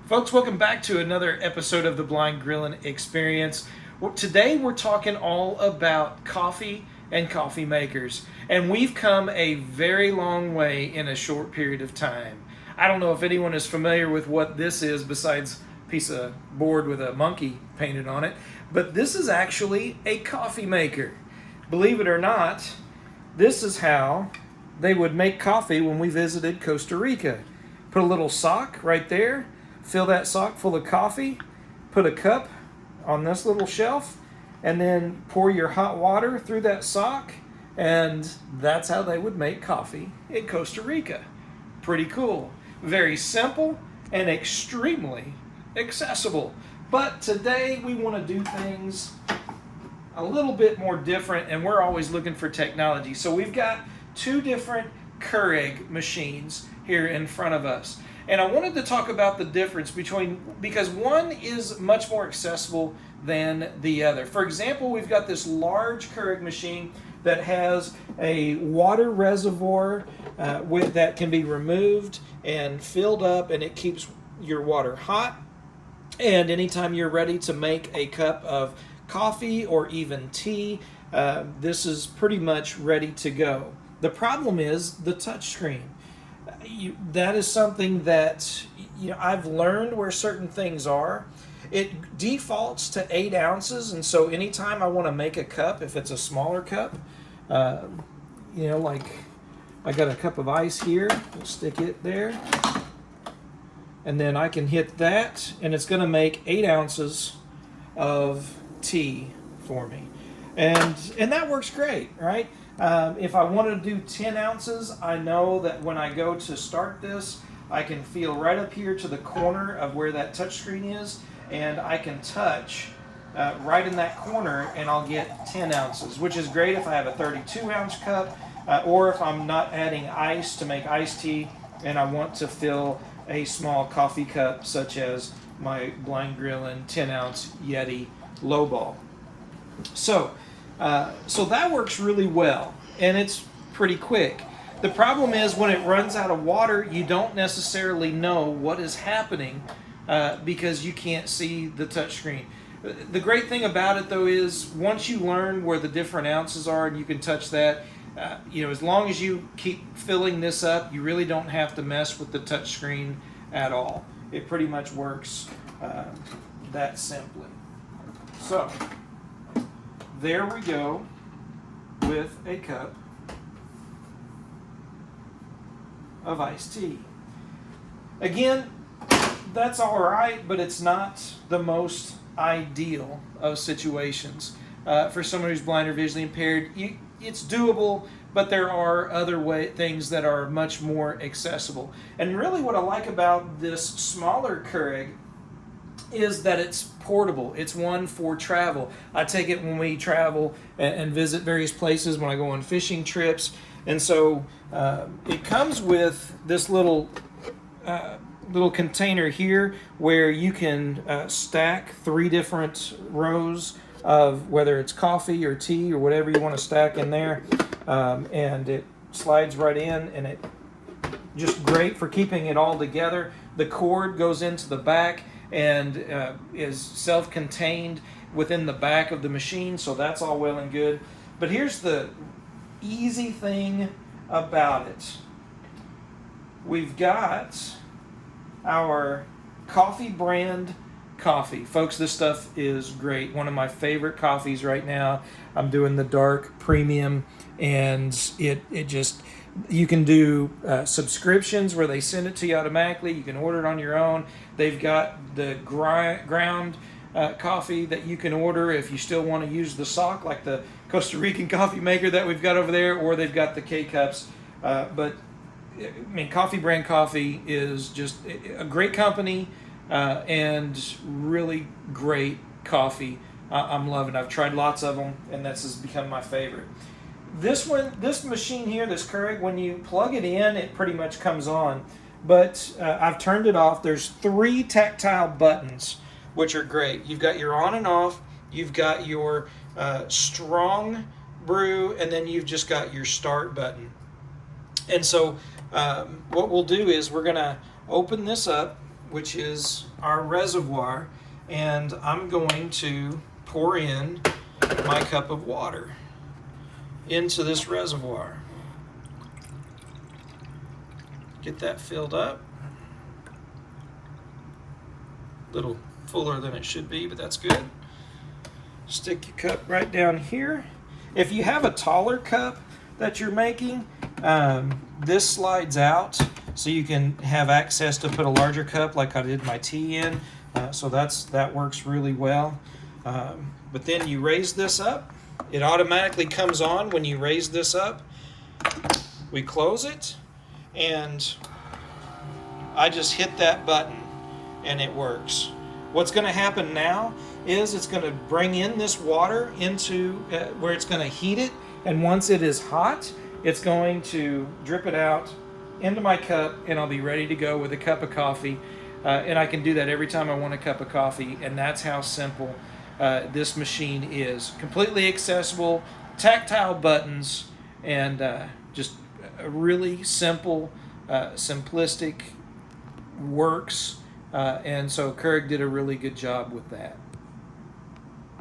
Folks, welcome back to another episode of the Blind Grilling Experience. Today we're talking all about coffee and coffee makers, and we've come a very long way in a short period of time. I don't know if anyone is familiar with what this is besides a piece of board with a monkey painted on it, but this is actually a coffee maker. Believe it or not, this is how they would make coffee when we visited Costa Rica. Put a little sock right there. Fill that sock full of coffee, put a cup on this little shelf, and then pour your hot water through that sock, and that's how they would make coffee in Costa Rica. Pretty cool. Very simple and extremely accessible. But today we want to do things a little bit more different, and we're always looking for technology. So we've got two different Keurig machines here in front of us. And I wanted to talk about the difference because one is much more accessible than the other. For example, we've got this large Keurig machine that has a water reservoir that can be removed and filled up, and it keeps your water hot. And anytime you're ready to make a cup of coffee or even tea, this is pretty much ready to go. The problem is the touchscreen. That is something that I've learned where certain things are. It defaults to 8 ounces, and so anytime I want to make a cup, if it's a smaller cup, like I got a cup of ice here, stick it there, and then I can hit that, and it's going to make 8 ounces of tea for me, and that works great, right? If I want to do 10 ounces, I know that when I go to start this, I can feel right up here to the corner of where that touchscreen is, and I can touch right in that corner, and I'll get 10 ounces, which is great if I have a 32-ounce cup, or if I'm not adding ice to make iced tea, and I want to fill a small coffee cup, such as my Blind Grilling 10-ounce Yeti Lowball. So that works really well, and it's pretty quick. The problem is when it runs out of water, you don't necessarily know what is happening because you can't see the touchscreen. The great thing about it, though, is once you learn where the different ounces are and you can touch that, as long as you keep filling this up, you really don't have to mess with the touchscreen at all. It pretty much works that simply. So there we go with a cup of iced tea. Again, that's all right, but it's not the most ideal of situations. For someone who's blind or visually impaired, it's doable, but there are other things that are much more accessible. And really what I like about this smaller Keurig is that it's portable. It's one for travel. I take it when we travel and visit various places, when I go on fishing trips. And so it comes with this little container here where you can stack 3 different rows of whether it's coffee or tea or whatever you want to stack in there. And it slides right in, and it just great for keeping it all together. The cord goes into the back and is self-contained within the back of the machine, so that's all well and good. But here's the easy thing about it. We've got our coffee brand coffee. Folks, this stuff is great. One of my favorite coffees right now. I'm doing the dark premium, and it just, you can do subscriptions where they send it to you automatically. You can order it on your own. They've got the ground coffee that you can order if you still want to use the sock, like the Costa Rican coffee maker that we've got over there, or they've got the K-Cups. But I mean, Coffee Brand Coffee is just a great company and really great coffee. I'm loving it. I've tried lots of them, and this has become my favorite. This machine here, this Keurig, when you plug it in, it pretty much comes on. But I've turned it off. There's 3 tactile buttons, which are great. You've got your on and off. You've got your strong brew, and then you've just got your start button. And so what we'll do is we're going to open this up, which is our reservoir, and I'm going to pour in my cup of water into this reservoir. Get that filled up. A little fuller than it should be, but that's good. Stick your cup right down here. If you have a taller cup that you're making, this slides out so you can have access to put a larger cup like I did my tea in. So that works really well. But then you raise this up. It automatically comes on when you raise this up. We close it, and I just hit that button and it works. What's going to happen now is it's going to bring in this water into where it's going to heat it, and once it is hot, it's going to drip it out into my cup, and I'll be ready to go with a cup of coffee. And I can do that every time I want a cup of coffee, and that's how simple this machine is. Completely accessible, tactile buttons, and just a really simple, simplistic, works. And so Keurig did a really good job with that.